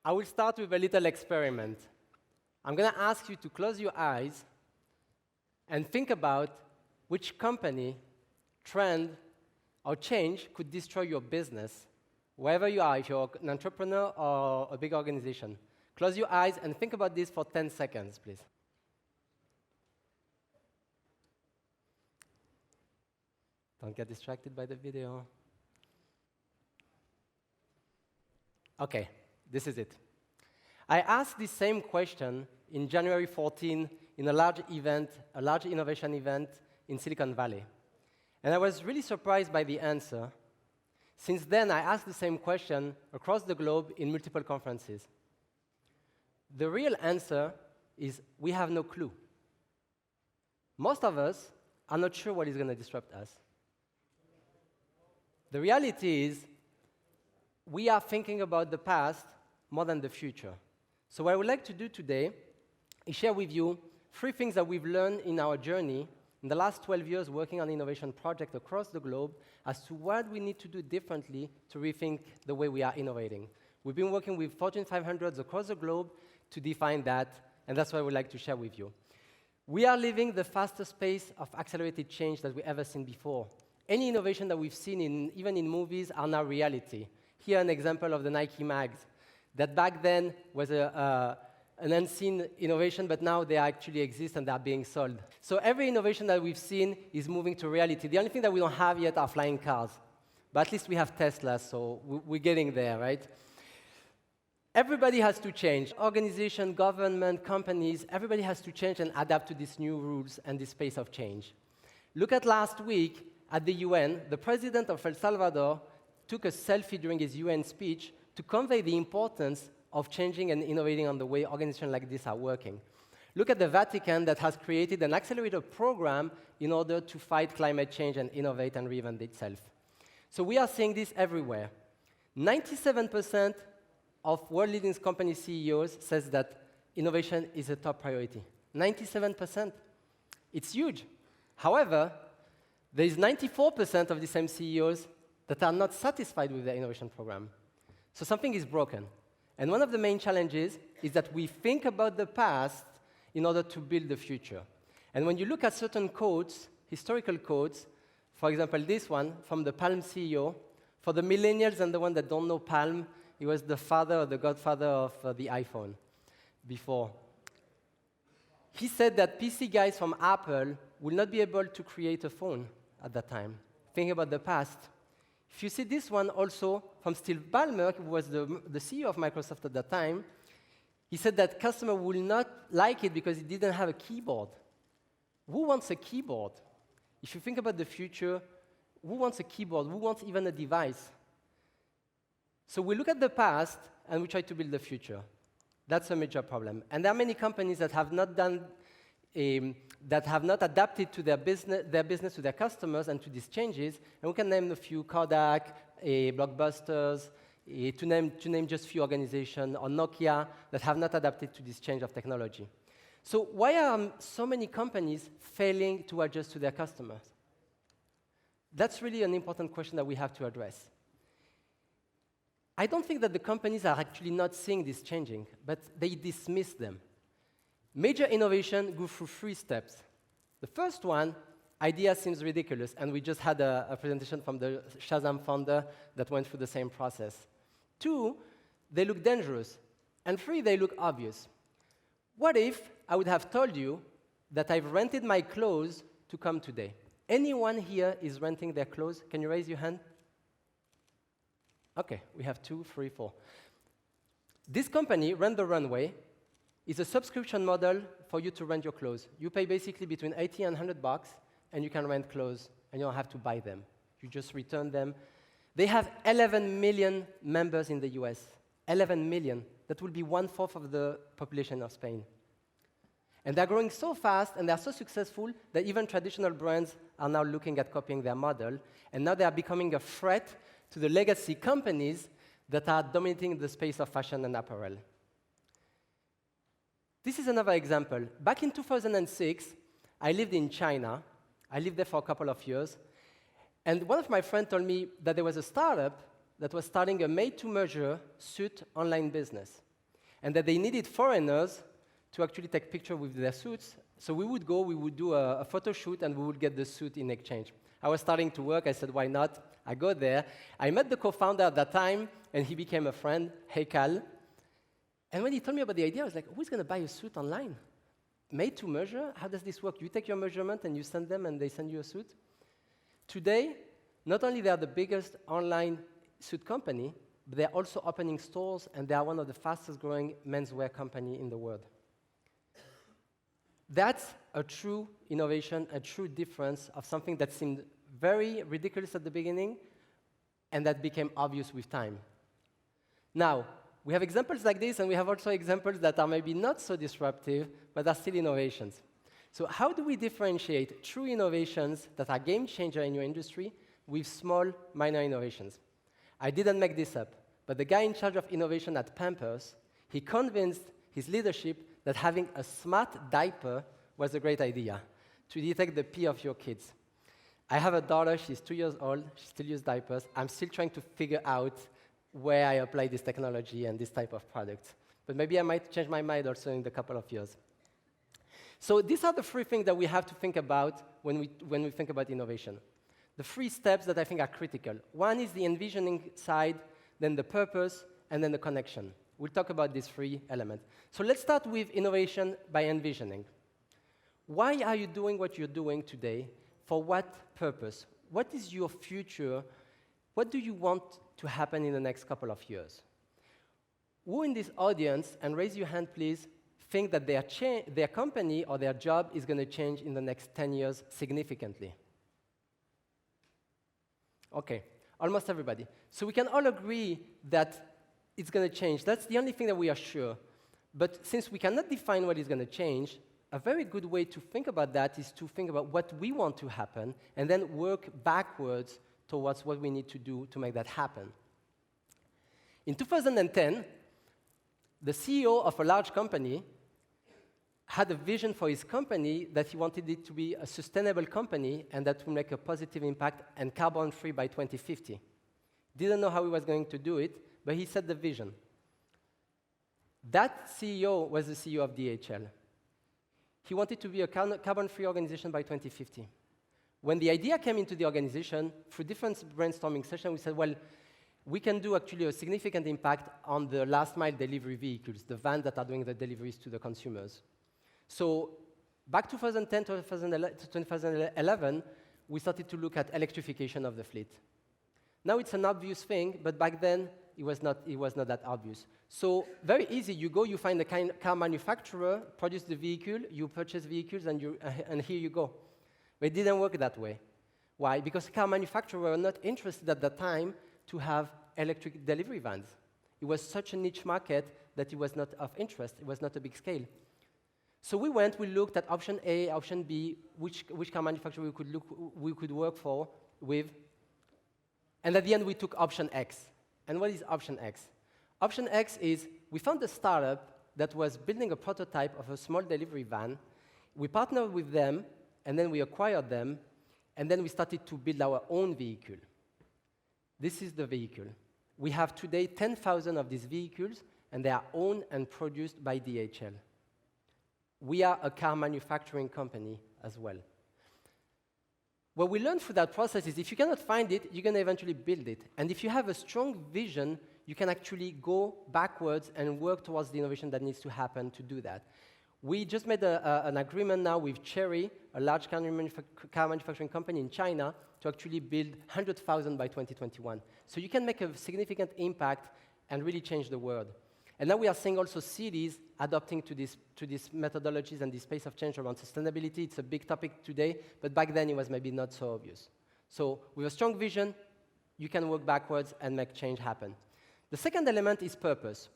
I will start with a little experiment. I'm going to ask you to close your eyes and think about which company, trend, or change could destroy your business, wherever you are, if you're an entrepreneur or a big organization. Close your eyes and think about this for 10 seconds, please. Don't get distracted by the video. Okay, this is it. I asked this same question in January 14 in a large event, a large innovation event in Silicon Valley. And I was really surprised by the answer. Since then, I asked the same question across the globe in multiple conferences. The real answer is we have no clue. Most of us are not sure what is going to disrupt us. The reality is we are thinking about the past more than the future. So what I would like to do today is share with you 3 things that we've learned in our journey in the last 12 years working on innovation projects across the globe as to what we need to do differently to rethink the way we are innovating. We've been working with Fortune 500s across the globe to define that, and that's what I would like to share with you. We are living the fastest pace of accelerated change that we've ever seen before. Any innovation that we've seen, even in movies, are now reality. Here, an example of the Nike mags. That back then was an unseen innovation, but now they actually exist and they're being sold. So every innovation that we've seen is moving to reality. The only thing that we don't have yet are flying cars. But at least we have Tesla, so we're getting there, right? Everybody has to change. Organization, government, companies, everybody has to change and adapt to these new rules and this pace of change. Look at last week at the UN. The president of El Salvador took a selfie during his UN speech to convey the importance of changing and innovating on the way organizations like this are working. Look at the Vatican that has created an accelerator program in order to fight climate change and innovate and reinvent itself. So we are seeing this everywhere. 97% of world-leading company CEOs says that innovation is a top priority. 97%. It's huge. However, there is 94% of the same CEOs that are not satisfied with their innovation program. So something is broken. And one of the main challenges is that we think about the past in order to build the future. And when you look at certain quotes, historical quotes, for example, this one from the Palm CEO, for the millennials and the ones that don't know Palm, he was the father or the godfather of the iPhone before. He said that PC guys from Apple will not be able to create a phone at that time. Think about the past. If you see this one also from Steve Ballmer, who was the CEO of Microsoft at that time, he said that customers will not like it because it didn't have a keyboard. Who wants a keyboard? If you think about the future, who wants a keyboard? Who wants even a device? So we look at the past and we try to build the future. That's a major problem. And there are many companies that have not done that have not adapted to their business to their customers and to these changes. And we can name a few: Kodak, Blockbusters, to name just a few organizations, or Nokia, that have not adapted to this change of technology. So why are so many companies failing to adjust to their customers? That's really an important question that we have to address. I don't think that the companies are actually not seeing this changing, but they dismiss them. Major innovation go through 3 steps. The first one, idea seems ridiculous, and we just had a presentation from the Shazam founder that went through the same process. 2, they look dangerous. And 3, they look obvious. What if I would have told you that I've rented my clothes to come today? Anyone here is renting their clothes? Can you raise your hand? Okay, we have 2, 3, 4. This company, Rent the Runway, is a subscription model for you to rent your clothes. You pay basically between $80 and $100, and you can rent clothes, and you don't have to buy them. You just return them. They have 11 million members in the US. 11 million. That will be 1/4 of the population of Spain. And they're growing so fast, and they're so successful, that even traditional brands are now looking at copying their model, and now they are becoming a threat to the legacy companies that are dominating the space of fashion and apparel. This is another example. Back in 2006, I lived in China. I lived there for a couple of years. And one of my friends told me that there was a startup that was starting a made-to-measure suit online business. and that they needed foreigners to actually take pictures with their suits. So we would go, we would do a photo shoot, and we would get the suit in exchange. I was starting to work. I said, why not? I go there. I met the co-founder at that time, and he became a friend, Heikal. And when he told me about the idea, I was like, who's going to buy a suit online? Made to measure? How does this work? You take your measurement, and you send them, and they send you a suit? Today, not only they are the biggest online suit company, but they're also opening stores, and they are one of the fastest growing menswear company in the world. That's a true innovation, a true difference of something that seemed very ridiculous at the beginning, and that became obvious with time. Now, we have examples like this, and we have also examples that are maybe not so disruptive, but are still innovations. So how do we differentiate true innovations that are game changer in your industry with small, minor innovations? I didn't make this up, but the guy in charge of innovation at Pampers, he convinced his leadership that having a smart diaper was a great idea to detect the pee of your kids. I have a daughter, she's 2 years old, she still uses diapers. I'm still trying to figure out where I apply this technology and this type of product. But maybe I might change my mind also in a couple of years. So these are the three things that we have to think about when we think about innovation. The 3 steps that I think are critical. One is the envisioning side, then the purpose, and then the connection. We'll talk about these 3 elements. So let's start with innovation by envisioning. Why are you doing what you're doing today? For what purpose? What is your future? What do you want to happen in the next couple of years? Who in this audience, and raise your hand please, think that their company or their job is going to change in the next 10 years significantly? Okay, almost everybody. So we can all agree that it's going to change. That's the only thing that we are sure. But since we cannot define what is going to change, a very good way to think about that is to think about what we want to happen and then work backwards towards what we need to do to make that happen. In 2010, the CEO of a large company had a vision for his company that he wanted it to be a sustainable company and that would make a positive impact and carbon-free by 2050. Didn't know how he was going to do it, but he set the vision. That CEO was the CEO of DHL. He wanted to be a carbon-free organization by 2050. When the idea came into the organization, through different brainstorming sessions, we said, well, we can do actually a significant impact on the last-mile delivery vehicles, the vans that are doing the deliveries to the consumers. So back 2010 to 2011, we started to look at electrification of the fleet. Now it's an obvious thing, but back then, it was not that obvious. So very easy, you go, you find a car manufacturer, produce the vehicle, you purchase vehicles, and here you go. But it didn't work that way. Why? Because car manufacturers were not interested at that time to have electric delivery vans. It was such a niche market that it was not of interest. It was not a big scale. So we looked at option A, option B, which car manufacturer we could work with, and at the end we took option X. And what is option X? Option X is we found a startup that was building a prototype of a small delivery van. We partnered with them, and then we acquired them, and then we started to build our own vehicle. This is the vehicle. We have today 10,000 of these vehicles, and they are owned and produced by DHL. We are a car manufacturing company as well. What we learned through that process is if you cannot find it, you're going to eventually build it. And if you have a strong vision, you can actually go backwards and work towards the innovation that needs to happen to do that. We just made an agreement now with Chery, a large car manufacturing company in China, to actually build 100,000 by 2021. So you can make a significant impact and really change the world. And now we are seeing also cities adopting to these methodologies and this pace of change around sustainability. It's a big topic today, but back then it was maybe not so obvious. So with a strong vision, you can work backwards and make change happen. The second element is purpose.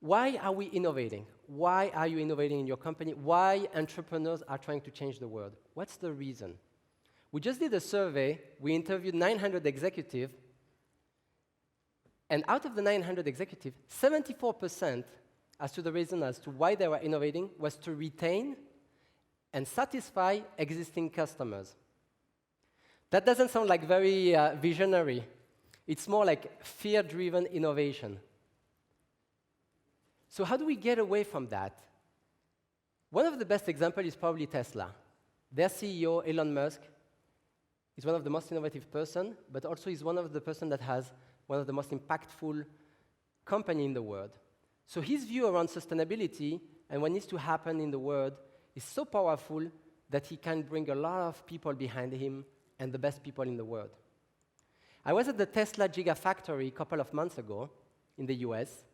Why are we innovating? Why are you innovating in your company? Why entrepreneurs are trying to change the world? What's the reason? We just did a survey. We interviewed 900 executives. And out of the 900 executives, 74% as to the reason as to why they were innovating was to retain and satisfy existing customers. That doesn't sound like very visionary. It's more like fear-driven innovation. So how do we get away from that? One of the best examples is probably Tesla. Their CEO, Elon Musk, is one of the most innovative person, but also is one of the person that has one of the most impactful company in the world. So his view around sustainability and what needs to happen in the world is so powerful that he can bring a lot of people behind him and the best people in the world. I was at the Tesla Gigafactory a couple of months ago in the US,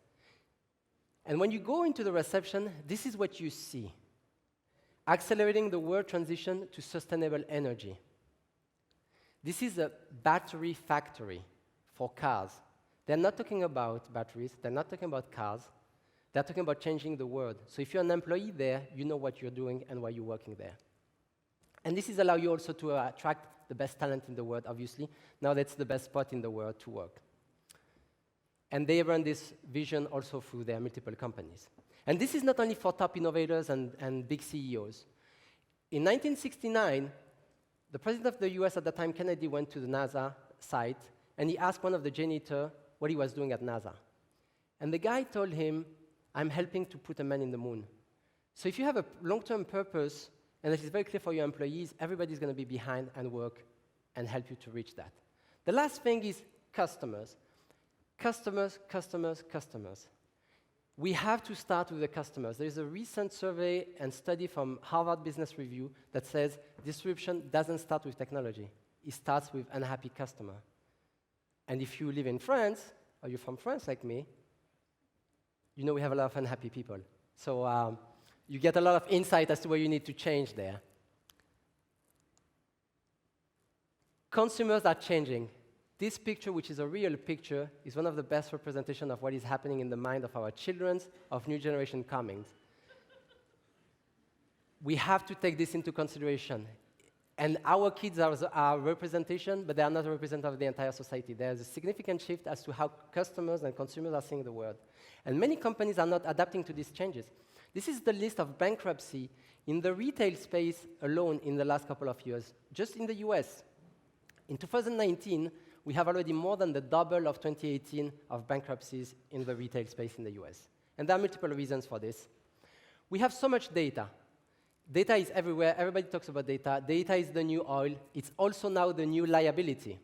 and when you go into the reception, this is what you see. Accelerating the world transition to sustainable energy. This is a battery factory for cars. They're not talking about batteries, they're not talking about cars, they're talking about changing the world. So if you're an employee there, you know what you're doing and why you're working there. And this is allow you also to attract the best talent in the world, obviously. Now that's the best spot in the world to work. And they run this vision also through their multiple companies. And this is not only for top innovators and big CEOs. In 1969, the president of the US at the time, Kennedy, went to the NASA site, and he asked one of the janitors what he was doing at NASA. And the guy told him, I'm helping to put a man in the moon. So if you have a long-term purpose, and it is very clear for your employees, everybody's going to be behind and work and help you to reach that. The last thing is customers. Customers, customers, customers. We have to start with the customers. There is a recent survey and study from Harvard Business Review that says disruption doesn't start with technology. It starts with unhappy customer. And if you live in France, or you're from France like me, you know we have a lot of unhappy people. So you get a lot of insight as to where you need to change there. Consumers are changing. This picture, which is a real picture, is one of the best representations of what is happening in the mind of our children, of new generation coming. We have to take this into consideration. And our kids are a representation, but they are not a representative of the entire society. There's a significant shift as to how customers and consumers are seeing the world. And many companies are not adapting to these changes. This is the list of bankruptcy in the retail space alone in the last couple of years, just in the US. In 2019, we have already more than the double of 2018 of bankruptcies in the retail space in the US. And there are multiple reasons for this. We have so much data. Data is everywhere. Everybody talks about data. Data is the new oil. It's also now the new liability.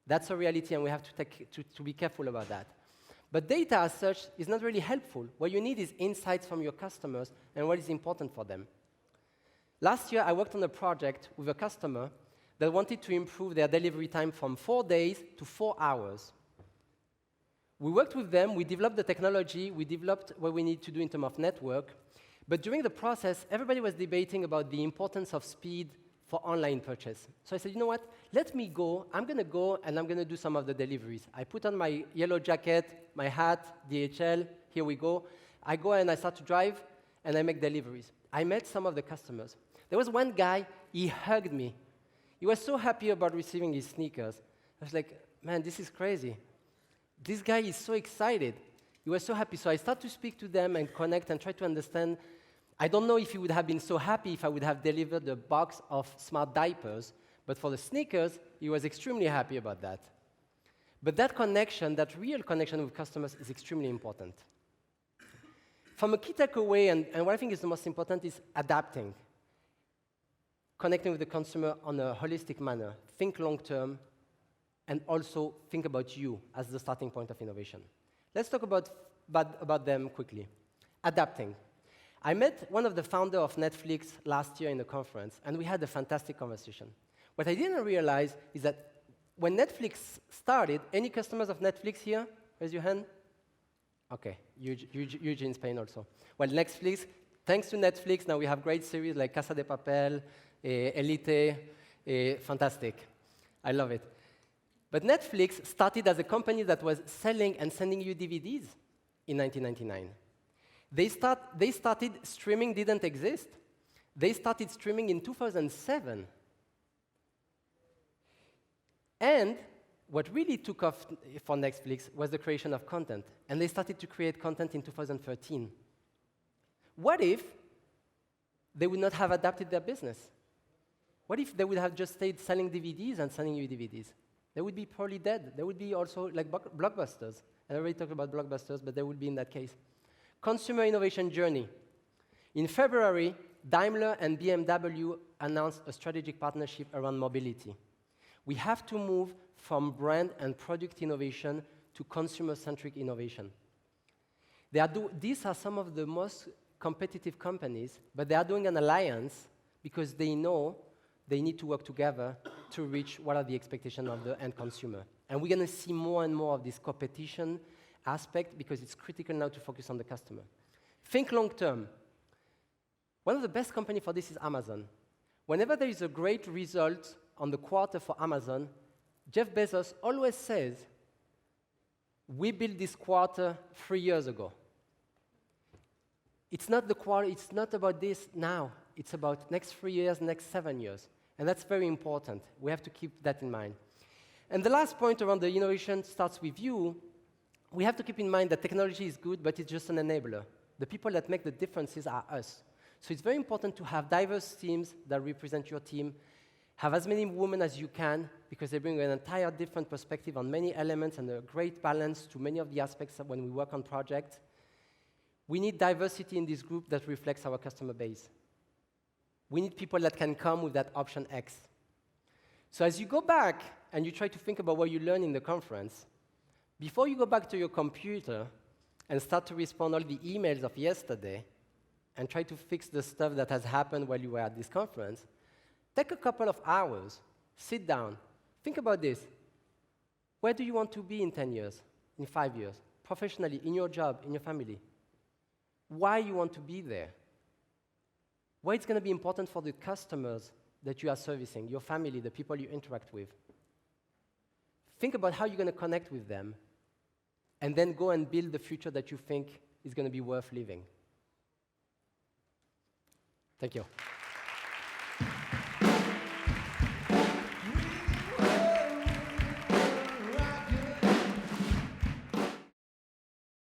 That's a reality, and we have to be careful about that. But data as such is not really helpful. What you need is insights from your customers and what is important for them. Last year, I worked on a project with a customer that wanted to improve their delivery time from 4 days to 4 hours. We worked with them, we developed the technology, we developed what we need to do in terms of network, but during the process, everybody was debating about the importance of speed for online purchase. So I said, you know what, let me go, I'm gonna go and I'm gonna do some of the deliveries. I put on my yellow jacket, my hat, DHL, here we go. I go and I start to drive and I make deliveries. I met some of the customers. There was one guy, he hugged me. He was so happy about receiving his sneakers. I was like, man, this is crazy. This guy is so excited. He was so happy. So I started to speak to them and connect and try to understand. I don't know if he would have been so happy if I would have delivered a box of smart diapers, but for the sneakers, he was extremely happy about that. But that connection, that real connection with customers is extremely important. From a key takeaway, and what I think is the most important is adapting. Connecting with the consumer on a holistic manner. Think long-term, and also think about you as the starting point of innovation. Let's talk about them quickly. Adapting. I met one of the founders of Netflix last year in a conference, and we had a fantastic conversation. What I didn't realize is that when Netflix started, any customers of Netflix here? Raise your hand. Okay, huge in Spain also. Well, Netflix, thanks to Netflix, now we have great series like Casa de Papel, Elite, fantastic. I love it. But Netflix started as a company that was selling and sending you DVDs in 1999. They started streaming didn't exist. They started streaming in 2007. And what really took off for Netflix was the creation of content. And they started to create content in 2013. What if they would not have adapted their business? What if they would have just stayed selling DVDs and sending you DVDs? They would be probably dead. They would be also like blockbusters. I already talked about blockbusters, but they would be in that case. Consumer innovation journey. In February, Daimler and BMW announced a strategic partnership around mobility. We have to move from brand and product innovation to consumer-centric innovation. These are some of the most competitive companies, but they are doing an alliance because they know they need to work together to reach what are the expectations of the end consumer. And we're going to see more and more of this competition aspect because it's critical now to focus on the customer. Think long term. One of the best companies for this is Amazon. Whenever there is a great result on the quarter for Amazon, Jeff Bezos always says, we built this quarter 3 years ago. It's not the quarter, it's not about this now. It's about next 3 years, next 7 years. And that's very important. We have to keep that in mind. And the last point around the innovation starts with you. We have to keep in mind that technology is good, but it's just an enabler. The people that make the differences are us. So it's very important to have diverse teams that represent your team. Have as many women as you can, because they bring an entire different perspective on many elements and a great balance to many of the aspects when we work on projects. We need diversity in this group that reflects our customer base. We need people that can come with that option X. So as you go back and you try to think about what you learned in the conference, before you go back to your computer and start to respond all the emails of yesterday and try to fix the stuff that has happened while you were at this conference, take a couple of hours, sit down, think about this. Where do you want to be in 10 years, in 5 years, professionally, in your job, in your family? Why you want to be there? Why it's going to be important for the customers that you are servicing, your family, the people you interact with. Think about how you're going to connect with them, and then go and build the future that you think is going to be worth living. Thank you.